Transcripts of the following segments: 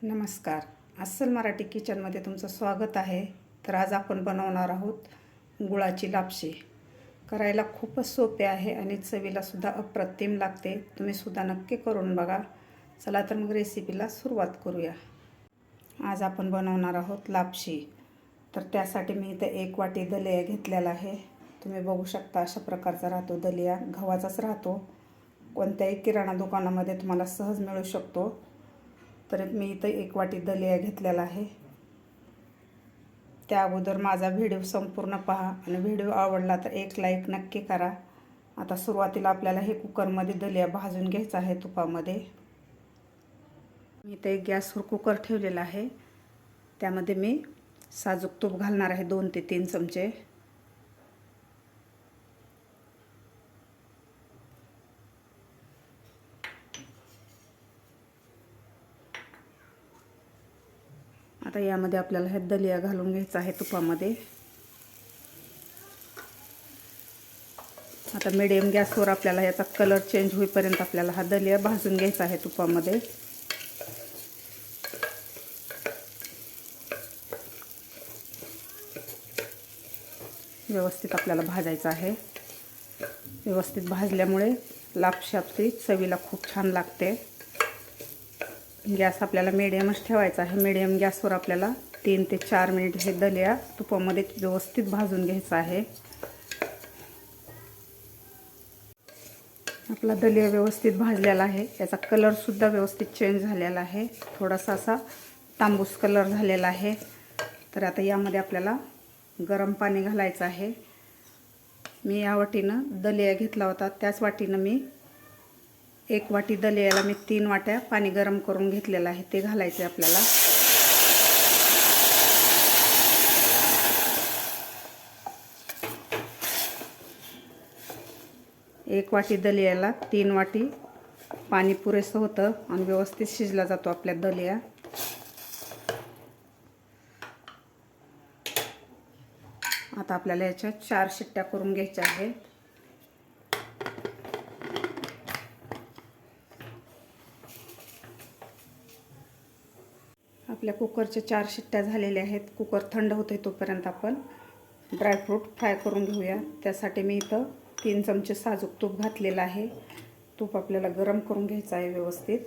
नमस्कार. अस्सल मराठी किचनमध्ये तुमचं स्वागत आहे. तर आज आपण बनवणार आहोत गुळाची लापशी. करायला खूपच सोपे आहे आणि चवीलासुद्धा अप्रतिम लागते. तुम्हीसुद्धा नक्की करून बघा. चला तर मग रेसिपीला सुरुवात करूया. आज आपण बनवणार आहोत लापशी. तर त्यासाठी मी इथं 1 वाटी दलिया घेतलेला आहे. तुम्ही बघू शकता अशा प्रकारचा राहतो दलिया. गव्हाचाच राहतो. कोणत्याही किराणा दुकानामध्ये तुम्हाला सहज मिळू शकतो. तर मी इथं 1 वाटी दलिया घेतलेला आहे. त्या अगोदर माझा व्हिडिओ संपूर्ण पहा आणि व्हिडिओ आवडला तर एक लाईक नक्की करा. आता सुरुवातीला आपल्याला हे कुकरमध्ये दलिया भाजून घ्यायचा आहे तुपामध्ये. मी इथे गॅसवर कुकर ठेवलेला आहे. त्यामध्ये मी साजूक तूप घालणार आहे 2 ते 3 चमचे. आता यामध्ये आपल्याला हे दलिया घालून घ्यायचा आहे तुपामध्ये. आता मीडियम गॅसवर आपल्याला याचा कलर चेंज होईपर्यंत आपल्याला हा दलिया भाजून घ्यायचा आहे तुपामध्ये. व्यवस्थित आपल्याला भाजायचा आहे. व्यवस्थित भाजल्यामुळे लापशी आपली चवीला खूप छान लागते. गॅस आपल्याला मीडियमच ठेवायचा आहे. मीडियम गॅसवर आपल्याला 3 ते 4 मिनिट हे दलिया तुपामध्ये व्यवस्थित भाजून घ्यायचा आहे. आपला दलिया व्यवस्थित भाजलेला आहे. याचा कलरसुद्धा व्यवस्थित चेंज झालेला आहे. थोडासा असा तांबूस कलर झालेला आहे. तर आता यामध्ये आपल्याला गरम पाणी घालायचं आहे. मी या वाटीनं दलिया घेतला होता, त्याच वाटीनं मी 1 वाटी दलियाला मी 3 वाट्या पाणी गरम करून घेतलेलं आहे. ते घालायचं आहे आपल्याला. एक वाटी दलियाला 3 वाटी पाणी पुरेसं होतं आणि व्यवस्थित शिजला जातो आपल्या दलिया. आता आपल्याला याच्या 4 शिट्ट्या करून घ्यायच्या आहेत. आपल्या कुकरच्या 4 शिट्ट्या झालेल्या आहेत. कुकर थंड होते तोपर्यंत आपण ड्रायफ्रूट फ्राय करून घेऊया. त्यासाठी मी इथं 3 चमचे साजूक तूप घातलेलं आहे. तूप आपल्याला गरम करून घ्यायचं आहे व्यवस्थित.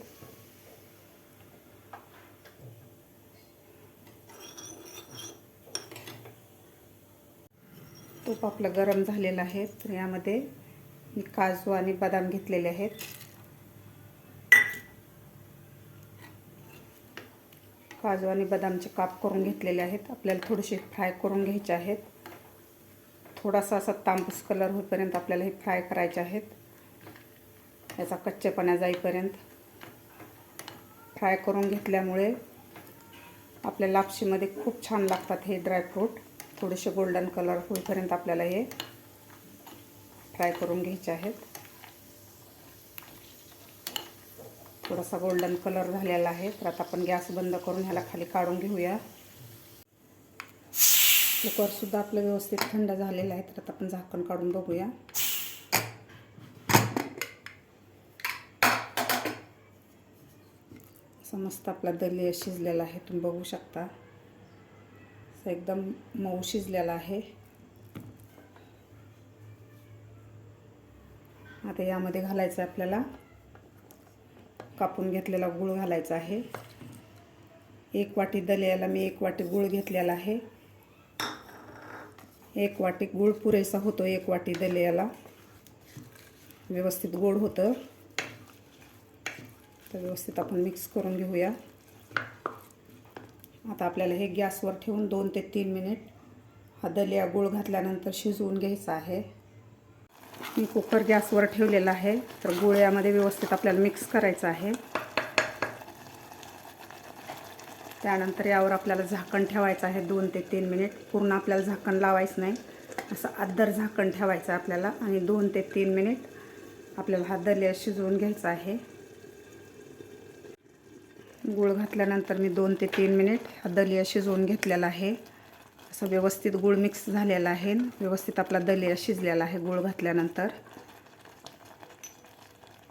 तूप आपलं गरम झालेलं आहे. तर यामध्ये मी काजू आणि बदाम घेतलेले आहेत. काजू आणि बदामचे काप करून घेतलेले आहेत. आपल्याला थोडेसे फ्राय करून घ्यायचे आहेत. थोडासा असा तांबूस कलर होईपर्यंत आपल्याला हे फ्राय करायचे आहेत. याचा कच्चेपणा जाईपर्यंत फ्राय करून घेतल्यामुळे आपल्या लापशीमध्ये खूप छान लागतात हे ड्रायफ्रूट. थोडेसे गोल्डन कलर होईपर्यंत आपल्याला हे फ्राय करून घ्यायचे आहेत. थोडासा गोल्डन कलर झालेला आहे. तर आता आपण गॅस बंद करून ह्याला खाली काढून घेऊया. कुकरसुद्धा आपलं व्यवस्थित थंड झालेलं आहे. तर आता आपण झाकण काढून बघूया. असं मस्त आपला दलिया शिजलेला आहे. तुम्ही बघू शकता असं एकदम मऊ शिजलेला आहे. आता यामध्ये घालायचं आपल्याला कापून घेतलेला गूळ घालायचा आहे. 1 वाटी दलियाला मी 1 वाटी गूळ घेतलेला आहे. 1 वाटी गूळ पुरेसा होतो 1 वाटी दलियाला. व्यवस्थित गोड होतं. तर व्यवस्थित आपण मिक्स करून घेऊया. आता आपल्याला हे गॅसवर ठेवून 2 ते 3 मिनिट हा दलिया गूळ घातल्यानंतर शिजवून घ्यायचा आहे. मी कुकर गॅसवर ठेवलेला आहे. तर गूळ यामध्ये व्यवस्थित आपल्याला मिक्स करायचं आहे. त्यानंतर यावर आपल्याला झाकण ठेवायचं आहे 2 ते 3 मिनिट. पूर्ण आपल्याला झाकण लावायचं नाही. असं अद्दर झाकण ठेवायचं आपल्याला आणि 2 ते 3 मिनिट आपल्याला हा दलिया शिजवून घ्यायचा आहे. गूळ घातल्यानंतर मी 2 ते 3 मिनिट हा दलिया शिजवून घेतलेला आहे. असं व्यवस्थित गूळ मिक्स झालेला आहे. व्यवस्थित आपला दलिया शिजलेला आहे गूळ घातल्यानंतर.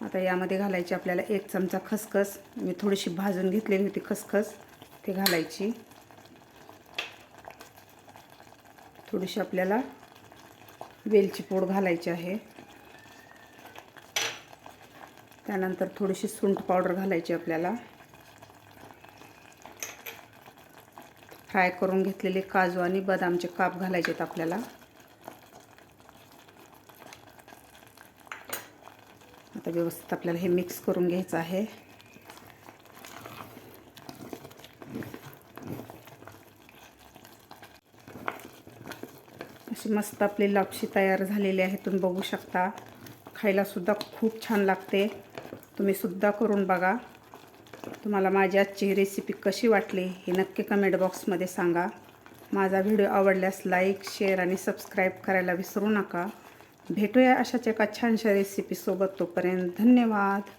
आता यामध्ये घालायची आपल्याला 1 चमचा खसखस. मी थोडीशी भाजून घेतलेली होती खसखस, ते घालायची. थोडीशी आपल्याला वेलची पूड घालायची आहे. त्यानंतर थोडीशी सुंठ पावडर घालायची आपल्याला. फ्राय करून घेतलेले काजू आणि बदामचे काप घालायचे आहेत आपल्याला. आता व्यवस्थित आपल्याला हे मिक्स करून घ्यायचं आहे. अशी मस्त आपली लापशी तयार झालेली आहे, तुम्ही बघू शकता. खायला सुद्धा खूप छान लागते. तुम्ही सुद्धा करून बघा. तुम्हाला माझी आजची रेसिपी कशी वाटली हे नक्की कमेंट बॉक्समध्ये सांगा. माझा व्हिडिओ आवडल्यास लाईक, शेअर आणि सबस्क्राईब करायला विसरू नका. भेटूया अशाच एका छानशा रेसिपीसोबत. तोपर्यंत धन्यवाद.